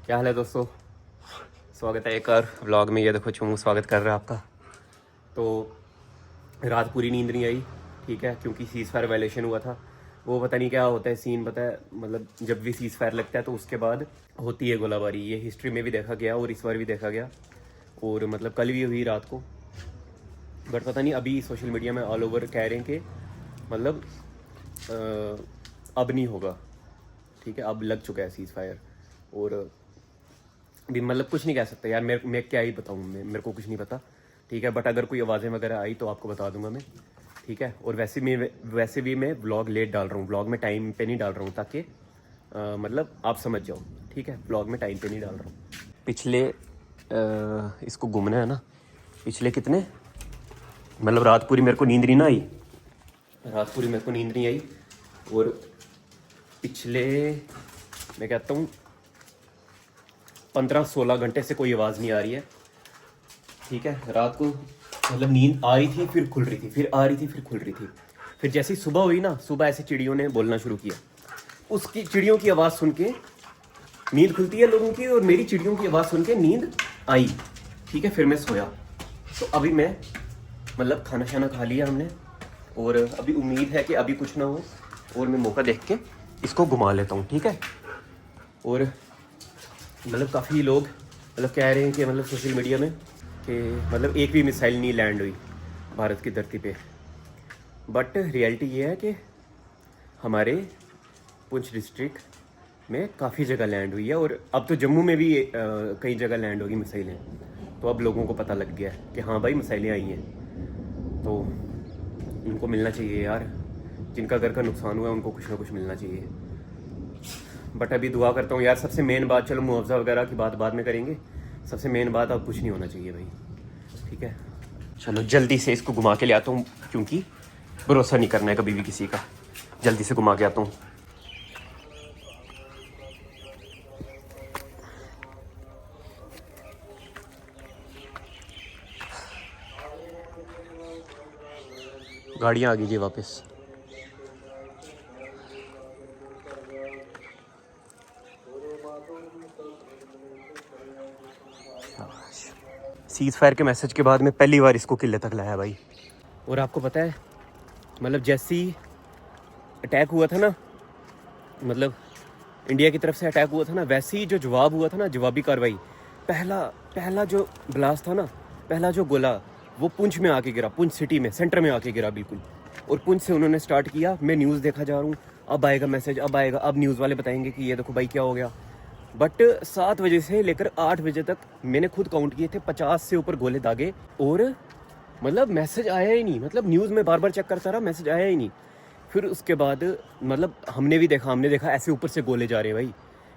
क्या हाल है दोस्तों। स्वागत है एक और व्लॉग में। ये देखो चूमू स्वागत कर रहा है आपका। तो रात पूरी नींद नहीं आई, ठीक है, क्योंकि सीज़ फायर वायलेशन हुआ था। वो पता नहीं क्या होता है सीन, पता है, मतलब जब भी सीज़ फायर लगता है तो उसके बाद होती है गोलाबारी। ये हिस्ट्री में भी देखा गया और इस बार भी देखा गया, और मतलब कल भी हुई रात को। बट पता नहीं, अभी सोशल मीडिया में ऑल ओवर कह रहे हैं कि मतलब अब नहीं होगा, ठीक है, अब लग चुका है सीज़ फायर। और भी मतलब कुछ नहीं कह सकता यार, मैं क्या ही बताऊँ, मेरे को कुछ नहीं पता, ठीक है। बट अगर कोई आवाज़ें वगैरह आई तो आपको बता दूंगा मैं, ठीक है। और वैसे भी मैं व्लॉग लेट डाल रहा हूँ, व्लॉग में टाइम पे नहीं डाल रहा हूँ, ताकि मतलब आप समझ जाओ, ठीक है। व्लॉग में टाइम पे नहीं डाल रहा हूँ। पिछले इसको घूमना है ना, पिछले कितने मतलब रात पूरी मेरे को नींद नहीं ना आई, रात पूरी मेरे को नींद नहीं आई। और पिछले मैं कहता हूँ 15-16 घंटे से कोई आवाज़ नहीं आ रही है, ठीक है। रात को मतलब नींद आ रही थी, फिर खुल रही थी, फिर आ रही थी, फिर खुल रही थी। फिर जैसे ही सुबह हुई ना, सुबह ऐसे चिड़ियों ने बोलना शुरू किया, उसकी चिड़ियों की आवाज़ सुन के नींद खुलती है लोगों की, और मेरी चिड़ियों की आवाज़ सुन के नींद आई, ठीक है। फिर मैं सोया। तो अभी मैं मतलब खाना शाना खा लिया हमने, और अभी उम्मीद है कि अभी कुछ ना हो, और मैं मौका देख के इसको घुमा लेता हूँ, ठीक है। और मतलब काफ़ी लोग मतलब कह रहे हैं कि मतलब सोशल मीडिया में कि मतलब एक भी मिसाइल नहीं लैंड हुई भारत की धरती पे। बट रियलिटी ये है कि हमारे पुंछ डिस्ट्रिक्ट में काफ़ी जगह लैंड हुई है, और अब तो जम्मू में भी कई जगह लैंड होगी मिसाइलें। तो अब लोगों को पता लग गया है कि हाँ भाई मिसाइलें आई हैं, तो उनको मिलना चाहिए यार। जिनका घर का नुकसान हुआ है उनको कुछ ना कुछ मिलना चाहिए। बट अभी दुआ करता हूँ यार। सबसे मेन बात, चलो मुआवजा वगैरह की बात बाद में करेंगे, सबसे मेन बात अब कुछ नहीं होना चाहिए भाई, ठीक है। चलो जल्दी से इसको घुमा के ले आता हूँ, क्योंकि भरोसा नहीं करना है कभी भी किसी का। जल्दी से घुमा के आता हूँ। गाड़ियाँ आ गई जी वापस। सीज़ फायर के मैसेज के बाद मैं पहली बार इसको किले तक लाया भाई। और आपको पता है मतलब जैसे ही अटैक हुआ था ना, मतलब इंडिया की तरफ से अटैक हुआ था ना, वैसे ही जो जवाब हुआ था ना, जवाबी कार्रवाई, पहला पहला जो ब्लास्ट था ना, पहला जो गोला, वो पुंछ में आके गिरा, पुंछ सिटी में सेंटर में आके गिरा बिल्कुल। और पुंछ से उन्होंने स्टार्ट किया। मैं न्यूज़ देखा जा रहा हूँ, अब आएगा मैसेज, अब आएगा, अब न्यूज़ वाले बताएंगे कि ये देखो भाई क्या हो गया। बट 7 बजे से लेकर 8 बजे तक मैंने खुद काउंट किए थे, 50 से ऊपर गोले दागे, और मतलब मैसेज आया ही नहीं। मतलब न्यूज़ में बार बार चेक करता रहा, मैसेज आया ही नहीं। फिर उसके बाद मतलब हमने देखा ऐसे ऊपर से गोले जा रहे हैं भाई।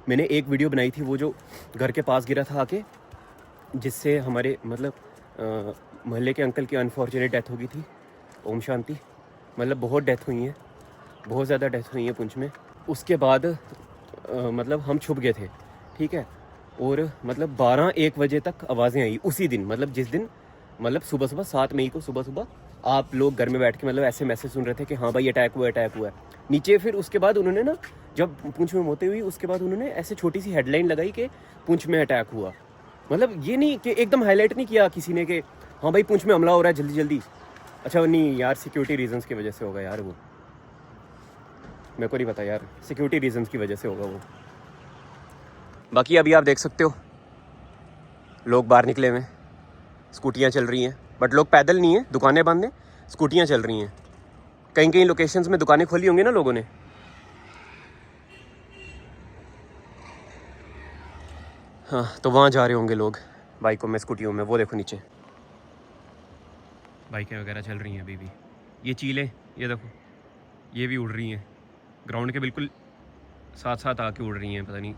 मैंने एक वीडियो बनाई थी, वो जो घर के पास गिरा था आके, जिससे हमारे मतलब मोहल्ले के अंकल की अनफॉर्चुनेट डेथ हो गई थी। ओम शांति। मतलब बहुत डेथ हुई हैं, बहुत ज़्यादा डेथ हुई है पुंछ में। उसके बाद मतलब हम छुप गए थे, ठीक है। और मतलब 12-1 बजे तक आवाज़ें आई उसी दिन, मतलब जिस दिन मतलब सुबह सुबह 7 मई को सुबह सुबह आप लोग घर में बैठ के मतलब ऐसे मैसेज सुन रहे थे कि हाँ भाई अटैक हुआ, अटैक हुआ है नीचे। फिर उसके बाद उन्होंने ना, जब पुंछ में मौतें हुई, उसके बाद उन्होंने ऐसे छोटी सी हेडलाइन लगाई कि पुंछ में अटैक हुआ। मतलब ये नहीं कि एकदम हाईलाइट नहीं किया किसी ने कि हाँ भाई पुंछ में हमला हो रहा है जल्दी जल्दी। अच्छा नहीं यार, सिक्योरिटी रीजंस की वजह से होगा यार, वो मेरे को नहीं पता यार, सिक्योरिटी रीजंस की वजह से होगा वो। बाकी अभी आप देख सकते हो लोग बाहर निकले हुए, स्कूटियाँ चल रही हैं, बट लोग पैदल नहीं हैं, दुकानें बंद हैं, स्कूटियाँ चल रही हैं। कहीं कहीं लोकेशंस में दुकानें खोली होंगी ना लोगों ने। हाँ, तो वहाँ जा रहे होंगे लोग बाइकों में, स्कूटियों में। वो देखो नीचे बाइकें वगैरह चल रही हैं अभी भी। ये चीलें, ये देखो, ये भी उड़ रही हैं, ग्राउंड के बिल्कुल साथ साथ आके उड़ रही हैं। पता नहीं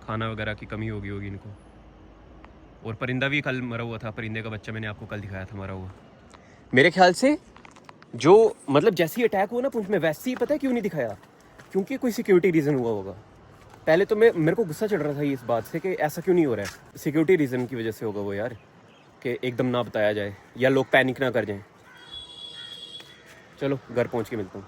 खाना वगैरह की कमी होगी इनको। और परिंदा भी कल मरा हुआ था, परिंदे का बच्चा मैंने आपको कल दिखाया था मरा हुआ। मेरे ख्याल से जो मतलब जैसे ही अटैक हुआ ना पुंछ में, वैसे ही पता है क्यों नहीं दिखाया, क्योंकि कोई सिक्योरिटी रीज़न हुआ होगा। पहले तो मेरे को गुस्सा चढ़ रहा था इस बात से कि ऐसा क्यों नहीं हो रहा है। सिक्योरिटी रीज़न की वजह से होगा वो यार, कि एकदम ना बताया जाए या लोग पैनिक ना कर जाएं। चलो घर पहुंच के मिलता हूँ।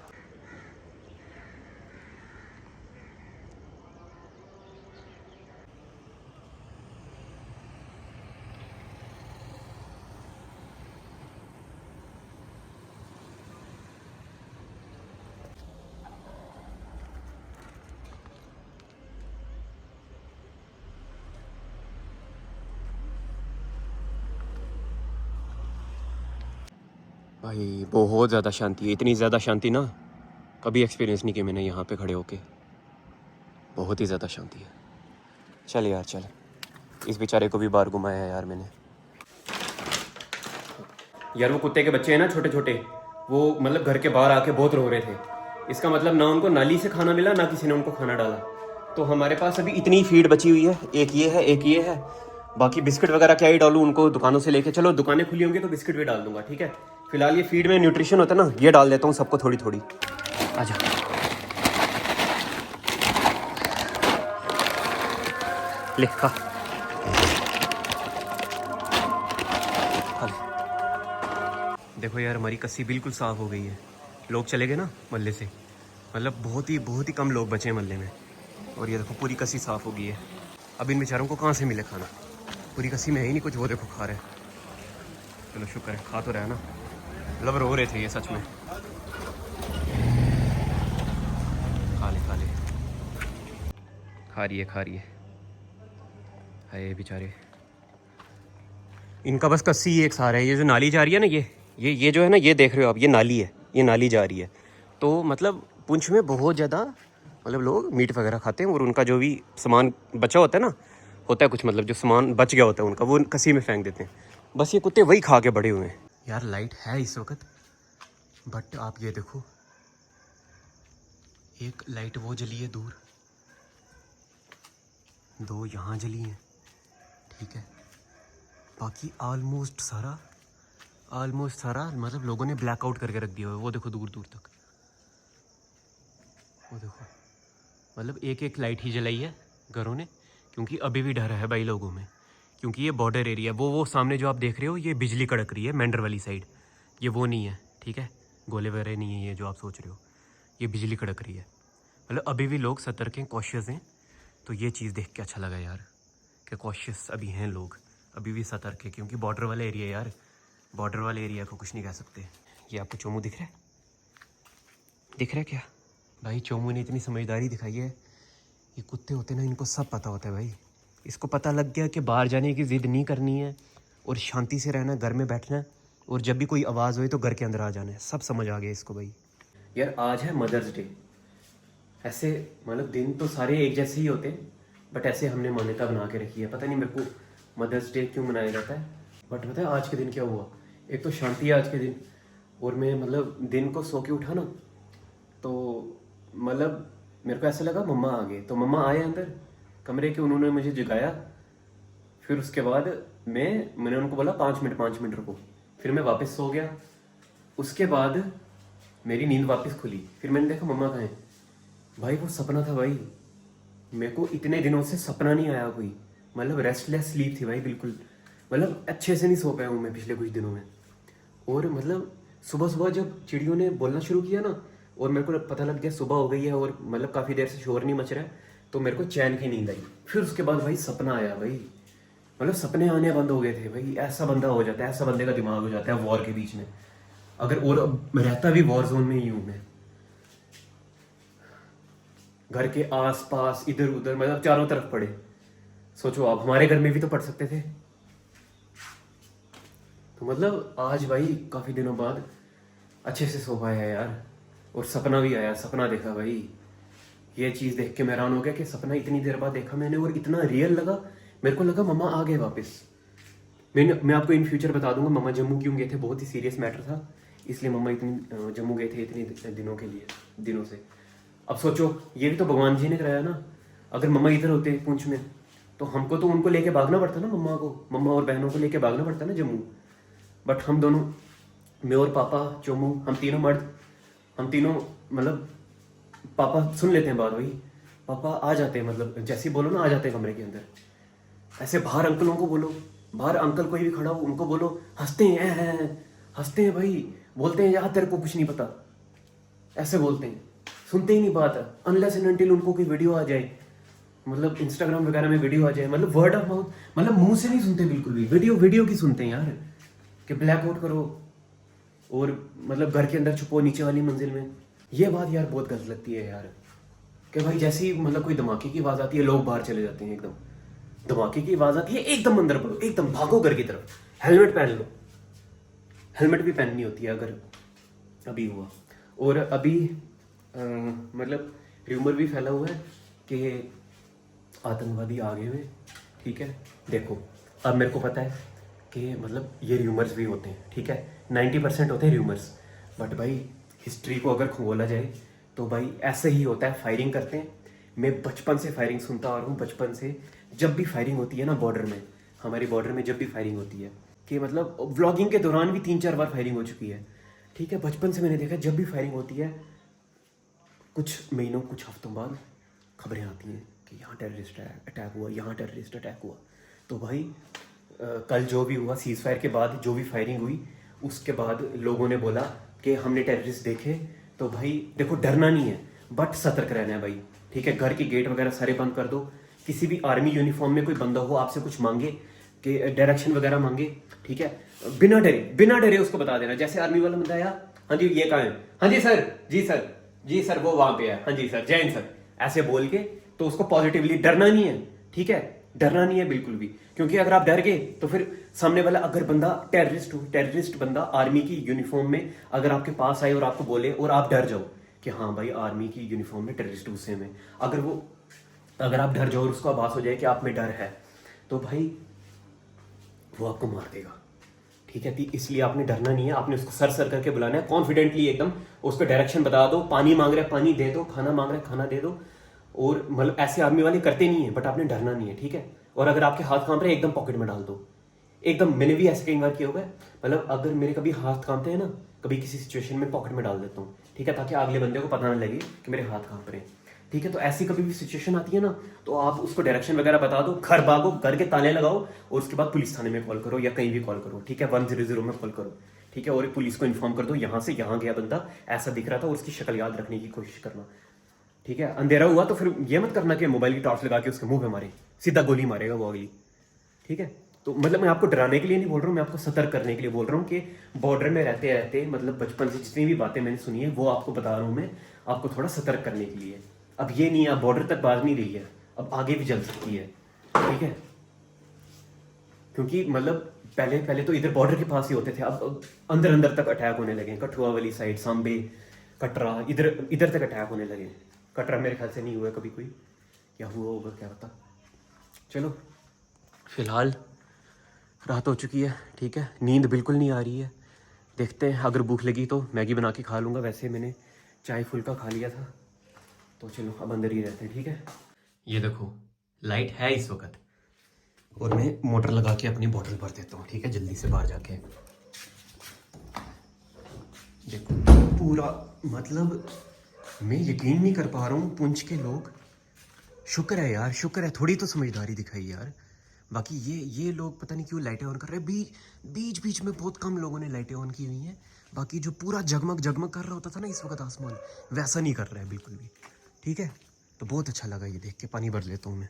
भाई बहुत ज़्यादा शांति है, इतनी ज़्यादा शांति ना कभी एक्सपीरियंस नहीं किया मैंने यहाँ पे खड़े होके। बहुत ही ज़्यादा शांति है। चल यार चल, इस बेचारे को भी बाहर घुमाया है यार मैंने। यार वो कुत्ते के बच्चे हैं ना छोटे छोटे, वो मतलब घर के बाहर आके बहुत रो रहे थे। इसका मतलब ना उनको नाली से खाना मिला, ना किसी ने उनको खाना डाला। तो हमारे पास अभी इतनी फीड बची हुई है, एक ये है एक ये है, बाकी बिस्किट वगैरह क्या ही डालूं उनको दुकानों से लेके। चलो दुकानें खुली होंगी तो बिस्किट भी डाल दूंगा, ठीक है। फिलहाल ये फीड में न्यूट्रिशन होता है ना, ये डाल देता हूँ सबको थोड़ी थोड़ी। आजा ले खा। देखो यार हमारी कस्सी बिल्कुल साफ़ हो गई है। लोग चले गए ना मल्ले से, मतलब बहुत ही कम लोग बचे हैं मल्ले में। और ये देखो पूरी कस्सी साफ़ हो गई है। अब इन बेचारों को कहाँ से मिले खाना, पूरी कस्सी में है ही नहीं कुछ। वो देखो खा रहे हैं, चलो शुक्र है खा तो रहा है ना। मतलब रो रहे थे ये सच में। खा ले खा रही है। हाय बेचारे, इनका बस कस्सी एक सहारा है। ये जो नाली जा रही है ना, ये जो है ना, ये देख रहे हो आप, ये नाली है, ये नाली जा रही है। तो मतलब पुंछ में बहुत ज़्यादा मतलब लोग मीट वगैरह खाते हैं, और उनका जो भी सामान बचा होता है ना, होता है कुछ मतलब जो सामान बच गया होता है उनका, वो कसी में फेंक देते हैं। बस ये कुत्ते वही खा के बड़े हुए हैं। यार लाइट है इस वक्त, बट आप ये देखो, एक लाइट वो जली है दूर, दो यहाँ जली हैं, ठीक है। बाकी ऑलमोस्ट सारा मतलब लोगों ने ब्लैकआउट करके रख दिया हुआ है। वो देखो दूर दूर तक, वो देखो, मतलब एक एक लाइट ही जलाई है घरों ने, क्योंकि अभी भी डर है भाई लोगों में, क्योंकि ये बॉर्डर एरिया। वो सामने जो आप देख रहे हो, ये बिजली कड़क रही है मेंढर वाली साइड, ये वो नहीं है, ठीक है। गोले वगैरह नहीं है ये जो आप सोच रहे हो, ये बिजली कड़क रही है। मतलब अभी भी लोग सतर्क हैं, कॉशियस हैं। तो ये चीज़ देख के अच्छा लगा यार, कि कॉशियस अभी हैं लोग, अभी भी सतर्क है, क्योंकि बॉर्डर वाला एरिया यार, बॉर्डर वाले एरिया को कुछ नहीं कह सकते। ये आपको चोमू दिख रहा है क्या भाई? चोमू ने इतनी समझदारी दिखाई है। ये कुत्ते होते ना, इनको सब पता होता है भाई। इसको पता लग गया कि बाहर जाने की ज़िद नहीं करनी है, और शांति से रहना, घर में बैठना है, और जब भी कोई आवाज़ हुई तो घर के अंदर आ जाना है। सब समझ आ गया इसको भाई। यार आज है मदर्स डे। ऐसे मतलब दिन तो सारे एक जैसे ही होते हैं, बट ऐसे हमने मान्यता बना के रखी है। पता नहीं मेरे को मदर्स डे क्यों मनाया जाता है, बट पता है आज के दिन क्या हुआ। एक तो शांति है आज के दिन, और मैं मतलब दिन को सो के उठा ना, तो मतलब मेरे को ऐसा लगा मम्मा आ गए। तो मम्मा आए अंदर कमरे के, उन्होंने मुझे जगाया। फिर उसके बाद मैंने उनको बोला 5 मिनट रुको। फिर मैं वापस सो गया। उसके बाद मेरी नींद वापस खुली। फिर मैंने देखा मम्मा कहाँ हैं। भाई वो सपना था भाई, मेरे को इतने दिनों से सपना नहीं आया कोई। मतलब रेस्टलेस स्लीप थी भाई बिल्कुल, मतलब अच्छे से नहीं सो पाया हूँ मैं पिछले कुछ दिनों में। और मतलब सुबह सुबह जब चिड़ियों ने बोलना शुरू किया ना, और मेरे को पता लग गया सुबह हो गई है, और मतलब काफ़ी देर से शोर नहीं मच रहा है, तो मेरे को चैन की नींद आई। फिर उसके बाद भाई सपना आया भाई, मतलब सपने आने बंद हो गए थे भाई। ऐसा बंदा हो जाता है, ऐसा बंदे का दिमाग हो जाता है वॉर के बीच में। अगर और मैं रहता भी वॉर जोन में ही हूँ मैं, घर के आस पास इधर उधर मतलब चारों तरफ पड़े। सोचो आप, हमारे घर में भी तो पड़ सकते थे। तो मतलब आज भाई काफ़ी दिनों बाद अच्छे से सो पाया है यार, और सपना भी आया, सपना देखा भाई। ये चीज़ देख के मैं हैरान हो गया कि सपना इतनी देर बाद देखा मैंने, और इतना रियल लगा। मेरे को लगा मम्मा आ गए वापस। मैं आपको इन फ्यूचर बता दूंगा मम्मा जम्मू क्यों गए थे, बहुत ही सीरियस मैटर था, इसलिए मम्मा इतनी जम्मू गए थे इतने दिनों के लिए, दिनों से। अब सोचो, ये भी तो भगवान जी ने कराया ना। अगर मम्मा इधर होते पुंछ में, तो हमको तो उनको लेके भागना पड़ता ना, मम्मा और बहनों को लेके भागना पड़ता ना जम्मू। बट हम दोनों, मैं और पापा चोमू, हम तीनों मर्द, हम तीनों मतलब पापा सुन लेते हैं बात भाई। पापा आ जाते हैं, मतलब जैसे ही बोलो ना आ जाते हैं कमरे के अंदर। ऐसे बाहर अंकलों को बोलो, बाहर अंकल कोई भी खड़ा हो उनको बोलो, हंसते हैं हंसते हैं भाई। बोलते हैं यार तेरे को कुछ नहीं पता, ऐसे बोलते हैं। सुनते ही नहीं बात, अनलेस एंड अनटिल उनको कोई वीडियो आ जाए, मतलब इंस्टाग्राम वगैरह में वीडियो आ जाए, मतलब वर्ड ऑफ माउथ, मतलब मुंह से नहीं सुनते बिल्कुल भी। वीडियो की सुनते हैं यार, कि ब्लैक आउट करो और मतलब घर के अंदर छुपो नीचे वाली मंजिल में। ये बात यार बहुत गलत लगती है यार, कि भाई जैसे ही मतलब कोई धमाके की आवाज़ आती है लोग बाहर चले जाते हैं। एकदम धमाके की आवाज़ आती है एकदम अंदर पड़ो, एकदम भागो घर की तरफ, हेलमेट पहन लो। हेलमेट भी पहननी होती है अगर अभी हुआ। और अभी मतलब र्यूमर भी फैला हुआ है कि आतंकवादी आ गए हुए, ठीक है। देखो अब मेरे को पता है कि मतलब ये र्यूमर्स भी होते हैं, ठीक है, 90% होते हैं र्यूमर्स, बट भाई हिस्ट्री को अगर खोला जाए तो भाई ऐसे ही होता है, फायरिंग करते हैं। मैं बचपन से फायरिंग सुनता आ रहा हूँ, बचपन से जब भी फायरिंग होती है ना बॉर्डर में, हमारी बॉर्डर में जब भी फायरिंग होती है, कि मतलब व्लॉगिंग के दौरान भी 3-4 बार फायरिंग हो चुकी है, ठीक है। बचपन से मैंने देखा जब भी फायरिंग होती है कुछ महीनों कुछ हफ्तों बाद खबरें आती हैं कि यहाँ टेररिस्ट अटैक हुआ, यहाँ टेररिस्ट अटैक हुआ। तो भाई कल जो भी हुआ सीज़ फायर के बाद जो भी फायरिंग हुई उसके बाद लोगों ने बोला कि हमने टेररिस्ट देखे। तो भाई देखो डरना नहीं है बट सतर्क रहना है भाई, ठीक है। घर के गेट वगैरह सारे बंद कर दो। किसी भी आर्मी यूनिफॉर्म में कोई बंदा हो आपसे कुछ मांगे कि डायरेक्शन वगैरह मांगे, ठीक है, बिना डरे उसको बता देना। जैसे आर्मी वाला बंदा आया, हाँ जी ये कहाँ है, हाँ जी सर, जी सर, जी सर वो वहां पे है, हाँ जी सर, जय हिंद सर, ऐसे बोल के तो उसको पॉजिटिवली डरना नहीं है, ठीक है, डरना नहीं है बिल्कुल भी। क्योंकि अगर आप डर गए तो फिर सामने वाला अगर बंदा टेररिस्ट बंदा आर्मी की यूनिफॉर्म में अगर आपके पास आए और आपको बोले और आप डर जाओ कि हाँ भाई आर्मी की यूनिफॉर्म में टेररिस्ट गुस्से में, अगर आप डर जाओ और उसको आभास हो जाए कि आप में डर है, तो भाई वो आपको मार देगा, ठीक है। तो इसलिए आपने डरना नहीं है, आपने उसको सर सर करके बुलाना है कॉन्फिडेंटली एकदम, उसको डायरेक्शन बता दो, पानी मांग रहा है पानी दे दो, खाना मांग रहा है खाना दे दो। और मतलब ऐसे आर्मी वाले करते नहीं है बट आपने डरना नहीं है, ठीक है। और अगर आपके हाथ कांप रहे हैं एकदम पॉकेट में डाल दो एकदम। मैंने भी ऐसे कई बार किया हुआ है, मतलब अगर मेरे कभी हाथ कांपते हैं ना, कभी किसी सिचुएशन में पॉकेट में डाल देता हूँ, ठीक है, ताकि अगले बंदे को पता ना लगे कि मेरे हाथ कांप रहे हैं, ठीक है। तो ऐसी कभी भी सिचुएशन आती है ना तो आप उसको डायरेक्शन वगैरह बता दो, घर भागो, घर के ताले लगाओ और उसके बाद पुलिस थाने में कॉल करो या कहीं भी कॉल करो, ठीक है, 100 में कॉल करो, ठीक है। और पुलिस को इन्फॉर्म कर दो यहाँ से यहाँ गया बंदा, ऐसा दिख रहा था, और उसकी शक्ल याद रखने की कोशिश करना, ठीक है। अंधेरा हुआ तो फिर ये मत करना कि मोबाइल की टॉर्च लगा के उसके मुंह पे मारे, सीधा गोली मारेगा वो अगली, ठीक है। तो मतलब मैं आपको डराने के लिए नहीं बोल रहा हूँ, मैं आपको सतर्क करने के लिए बोल रहा हूँ कि बॉर्डर में रहते रहते मतलब बचपन से जितनी भी बातें मैंने सुनी है वो आपको बता रहा हूँ मैं, आपको थोड़ा सतर्क करने के लिए। अब ये नहीं है बॉर्डर तक बात नहीं रही है, अब आगे भी चल सकती है, ठीक है। क्योंकि मतलब पहले पहले तो इधर बॉर्डर के पास ही होते थे, अब अंदर अंदर तक अटैक होने लगे, कठुआ वाली साइड, सांबे, कटरा, इधर इधर तक अटैक होने लगे। कटरा मेरे ख्याल से नहीं हुआ कभी कोई, या हुआ होगा क्या पता। चलो फिलहाल रात हो चुकी है, ठीक है, नींद बिल्कुल नहीं आ रही है। देखते हैं अगर भूख लगी तो मैगी बना के खा लूँगा, वैसे मैंने चाय फुल्का खा लिया था। तो चलो अब अंदर ही रहते हैं, ठीक है। ये देखो लाइट है इस वक्त और मैं मोटर लगा के अपनी बोतल भर देता हूँ, ठीक है, जल्दी से बाहर जाके। देखो पूरा मतलब मैं यकीन नहीं कर पा रहा हूँ, पुंछ के लोग, शुक्र है यार, शुक्र है, थोड़ी तो समझदारी दिखाई यार। बाकी ये लोग पता नहीं क्यों लाइटें ऑन कर रहे हैं, बीच बीच में बहुत कम लोगों ने लाइटें ऑन की हुई हैं। बाकी जो पूरा जगमग जगमग कर रहा होता था ना इस वक्त आसमान, वैसा नहीं कर रहा है बिल्कुल भी, ठीक है। तो बहुत अच्छा लगा ये देख के, पानी भर लेता हूँ मैं।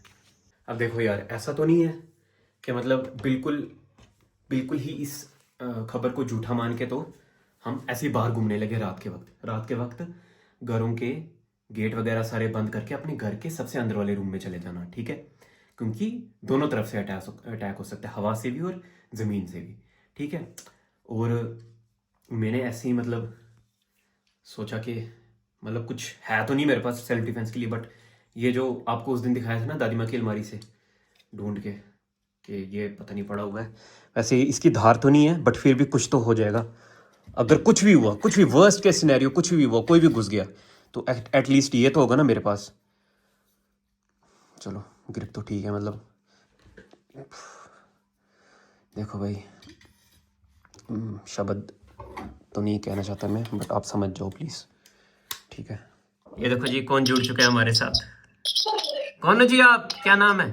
अब देखो यार ऐसा तो नहीं है कि मतलब बिल्कुल बिल्कुल ही इस खबर को झूठा मान के तो हम ऐसे ही बाहर घूमने लगे रात के वक्त घरों के गेट वगैरह सारे बंद करके अपने घर के सबसे अंदर वाले रूम में चले जाना, ठीक है। क्योंकि दोनों तरफ से अटैक हो सकता है, हवा से भी और ज़मीन से भी, ठीक है। और मैंने ऐसे ही मतलब सोचा कि मतलब कुछ है तो नहीं मेरे पास सेल्फ डिफेंस के लिए, बट ये जो आपको उस दिन दिखाया था ना दादी माँ की अलमारी से ढूंढ के कि ये पता नहीं पड़ा हुआ है, वैसे इसकी धार तो नहीं है बट फिर भी कुछ तो हो जाएगा। अगर कुछ भी हुआ, कुछ भी वर्स्ट केस सिनेरियो कुछ भी हुआ, कोई भी घुस गया तो एटलीस्ट ये तो होगा ना मेरे पास। चलो ग्रिप तो ठीक है, मतलब देखो भाई शब्द तो नहीं कहना चाहता मैं बट आप समझ जाओ प्लीज़, ठीक है। ये देखो जी कौन जुड़ चुका है हमारे साथ, कौन हो जी आप, क्या नाम है?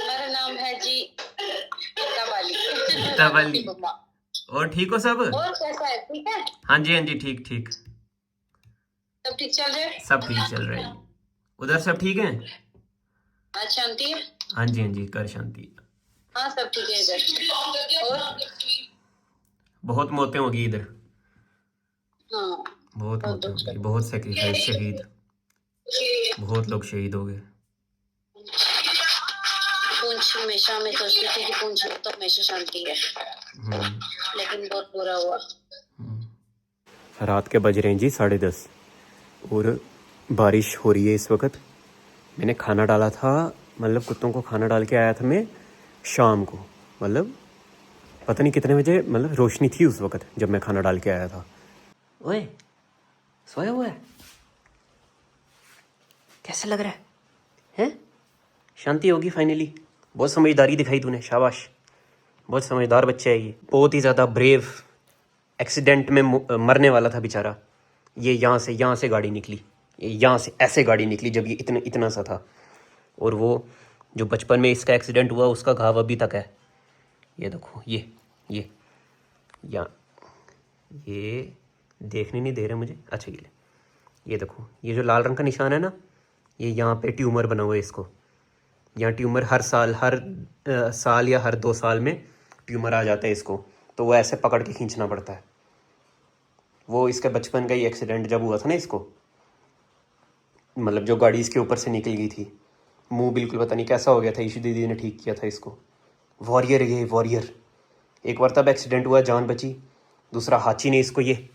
मेरा नाम है जी गीता वाली। और ठीक हो सब? और कैसा है, ठीक है? हाँ जी हाँ जी, ठीक ठीक, सब ठीक चल रहा है? सब ठीक चल रहा है। उधर सब ठीक है? आज शांति है? हाँ जी हाँ जी, कर शांति। हाँ सब ठीक है इधर। और बहुत मौतें होगी इधर, हाँ बहुत मौतें दुख होगी, बहुत सेक्रीफाइस, शहीद, बहुत लोग शहीद हो गए। पूंछ हमेशा मैं सोचती थी कि पूंछ तो हमेशा शांति है, लेकिन बहुत बुरा हुआ। रात के बज रहे हैं जी 10:30 और बारिश हो रही है इस वक्त। मैंने खाना डाला था, मतलब कुत्तों को खाना डाल के आया था मैं शाम को, मतलब पता नहीं कितने बजे, मतलब रोशनी थी उस वक्त जब मैं खाना डाल के आया था। ओए सोया हुआ है, कैसे लग रहा है? हैं? शांति होगी फाइनली। बहुत समझदारी दिखाई तूने, शाबाश, बहुत समझदार बच्चा है ये, बहुत ही ज़्यादा ब्रेव। एक्सीडेंट में मरने वाला था बेचारा। ये यहाँ से गाड़ी निकली, ये यहाँ से ऐसे गाड़ी निकली जब ये इतना इतना सा था। और वो जो बचपन में इसका एक्सीडेंट हुआ उसका घाव अभी तक है। ये देखो, ये यहाँ, ये देखने नहीं दे रहे मुझे। अच्छा ये देखो, ये जो लाल रंग का निशान है ना, ये यहाँ पे ट्यूमर बना हुआ है इसको। यहाँ ट्यूमर हर साल या हर 2 साल में ट्यूमर आ जाता है इसको, तो वो ऐसे पकड़ के खींचना पड़ता है। वो इसके बचपन का ही एक्सीडेंट जब हुआ था ना इसको, मतलब जो गाड़ी इसके ऊपर से निकल गई थी, मुंह बिल्कुल पता नहीं कैसा हो गया था, ईशू दीदी ने ठीक किया था इसको। वॉरियर है ये, वॉरियर। एक बार तब एक्सीडेंट हुआ, जान बची। दूसरा हाची ने इसको, ये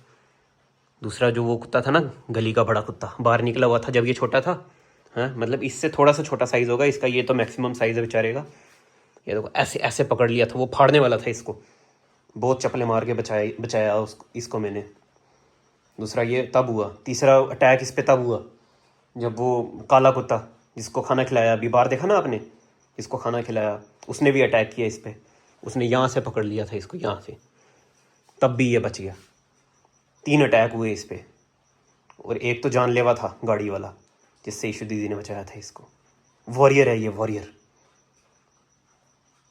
दूसरा जो वो कुत्ता था ना, गली का बड़ा कुत्ता, बाहर निकला हुआ था जब ये छोटा था। हाँ, मतलब इससे थोड़ा सा छोटा साइज़ होगा इसका, ये तो मैक्सिमम साइज़ है बेचारे का। ये देखो ऐसे ऐसे पकड़ लिया था, वो फाड़ने वाला था इसको। बहुत चप्पलें मार के बचाया इसको मैंने। दूसरा ये तब हुआ। तीसरा अटैक इस पे तब हुआ जब वो काला कुत्ता जिसको खाना खिलाया, अभी बाहर देखा ना आपने, जिसको खाना खिलाया, उसने भी अटैक किया इस पे। उसने यहाँ से पकड़ लिया था इसको, यहाँ से, तब भी ये बच गया। 3 अटैक हुए इस पे, और एक तो जानलेवा था गाड़ी वाला, जिससे ईशू दीदी ने बचाया था इसको। वॉरियर है ये, वॉरियर।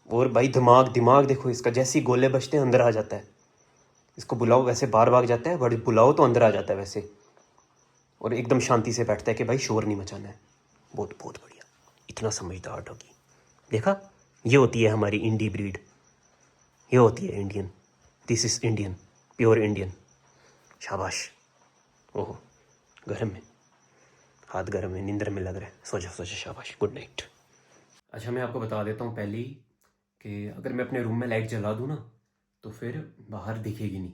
और भाई दिमाग देखो इसका, जैसे ही गोले बजते हैं अंदर आ जाता है। इसको बुलाओ वैसे बाहर भाग जाता है, बड़ी बुलाओ तो अंदर आ जाता है वैसे। और एकदम शांति से बैठता है कि भाई शोर नहीं मचाना है। बहुत बहुत बढ़िया, इतना समझदार डॉगी। देखा, ये होती है हमारी इंडी ब्रीड, ये होती है Indian. This is Indian, pure Indian. शाबाश। ओहो, गर्म है, हाथ गर्म है, नींदर में लग रहा है। सो जा शाबाश, गुड नाइट। अच्छा, मैं आपको बता देता हूँ पहले ही कि अगर मैं अपने रूम में लाइट जला दूँ ना, तो फिर बाहर दिखेगी नहीं,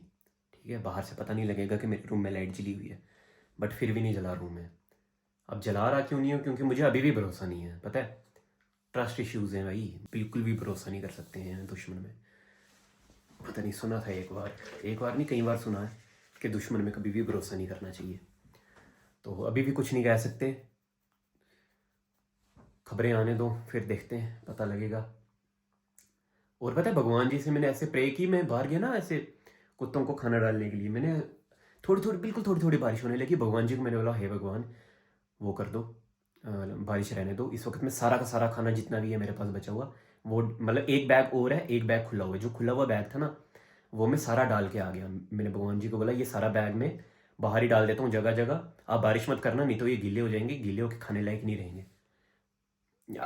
ठीक है? बाहर से पता नहीं लगेगा कि मेरे रूम में लाइट जली हुई है, बट फिर भी नहीं जला रूम में। अब जला रहा क्यों नहीं हूँ? क्योंकि मुझे अभी भी भरोसा नहीं है, पता है? ट्रस्ट इश्यूज़ हैं भाई, बिल्कुल भी भरोसा नहीं कर सकते हैं दुश्मन में। पता नहीं, सुना था एक बार नहीं कई बार सुना है कि दुश्मन में कभी भी भरोसा नहीं करना चाहिए। तो अभी भी कुछ नहीं कह सकते, खबरें आने दो, फिर देखते हैं, पता लगेगा। और पता है, भगवान जी से मैंने ऐसे प्रे की, मैं बाहर गया ना ऐसे कुत्तों को खाना डालने के लिए, मैंने बिल्कुल थोड़ी थोड़ी बारिश होने लगी। भगवान जी को मैंने बोला, हे भगवान वो कर दो, बारिश रहने दो। इस वक्त में सारा का सारा खाना जितना भी है मेरे पास बचा हुआ, वो मतलब एक बैग और है, एक बैग खुला हुआ है। जो खुला हुआ बैग था ना, वो मैं सारा डाल के आ गया। मैंने भगवान जी को बोला, ये सारा बैग में बाहर ही डाल देता हूँ जगह जगह, आप बारिश मत करना, नहीं तो ये गीले हो जाएंगे, गीले होके खाने लायक नहीं रहेंगे।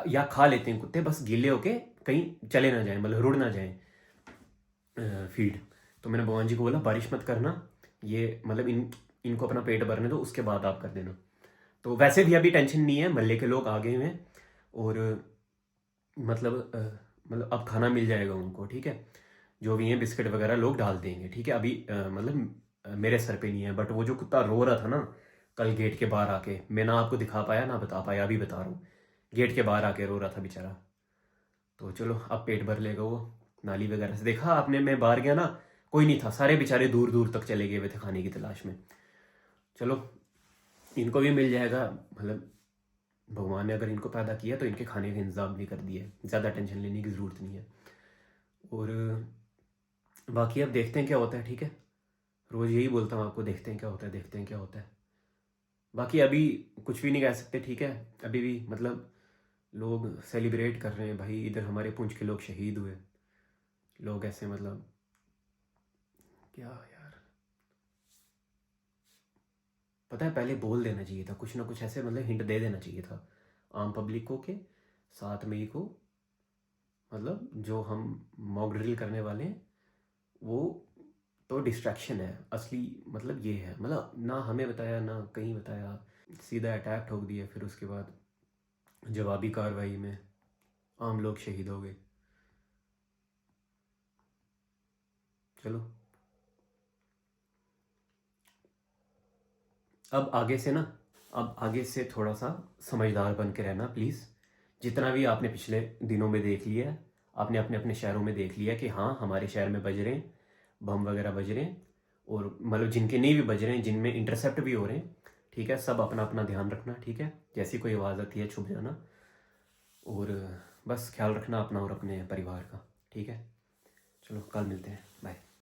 या खा लेते हैं कुत्ते, बस गीले होके कहीं चले ना जाएं, मतलब रुड़ ना जाएं फीड। तो मैंने भगवान जी को बोला, बारिश मत करना, ये मतलब इनको अपना पेट भरने दो, उसके बाद आप कर देना। तो वैसे भी अभी टेंशन नहीं है, महल्ले के लोग आ गए हुए हैं, और मतलब अब खाना मिल जाएगा उनको, ठीक है? जो भी है बिस्किट वगैरह लोग डाल देंगे, ठीक है? अभी मेरे सर पे नहीं है। बट वो जो कुत्ता रो रहा था ना कल गेट के बाहर आके, मैं ना आपको दिखा पाया ना बता पाया, अभी बता रहा हूँ, गेट के बाहर आके रो रहा था बेचारा। तो चलो, अब पेट भर लेगा वो। नाली वगैरह से देखा आपने, मैं बाहर गया ना, कोई नहीं था, सारे बेचारे दूर दूर तक चले गए हुए थे खाने की तलाश में। चलो, इनको भी मिल जाएगा, मतलब भगवान ने अगर इनको पैदा किया तो इनके खाने का इंतज़ाम भी कर दिया है, ज़्यादा टेंशन लेने की ज़रूरत नहीं है। और बाकी अब देखते हैं क्या होता है, ठीक है? रोज़ यही बोलता हूँ आपको, देखते हैं क्या होता है, देखते हैं क्या होता है। बाकी अभी कुछ भी नहीं कह सकते, ठीक है? अभी भी मतलब लोग सेलिब्रेट कर रहे हैं भाई, इधर हमारे पुंछ के लोग शहीद हुए, लोग ऐसे, मतलब क्या यार। पता है, पहले बोल देना चाहिए था कुछ ना कुछ ऐसे, मतलब हिंट दे देना चाहिए था आम पब्लिक को कि 7 मई को मतलब जो हम मॉक ड्रिल करने वाले हैं वो तो डिस्ट्रैक्शन है, असली मतलब ये है। मतलब ना हमें बताया ना कहीं बताया, सीधा अटैक ठोक दिया, फिर उसके बाद जवाबी कार्रवाई में आम लोग शहीद हो गए। चलो अब आगे से थोड़ा सा समझदार बन के रहना प्लीज़। जितना भी आपने पिछले दिनों में देख लिया है, आपने अपने अपने शहरों में देख लिया कि हाँ हमारे शहर में बज रहे हैं, बम वगैरह बज रहे हैं, और मतलब जिनके नहीं भी बज रहे हैं, जिनमें इंटरसेप्ट भी हो रहे हैं, ठीक है। सब अपना अपना ध्यान रखना, ठीक है। जैसी कोई आवाज़ आती है छुप जाना, और बस ख्याल रखना अपना और अपने परिवार का, ठीक है। चलो कल मिलते हैं, बाय।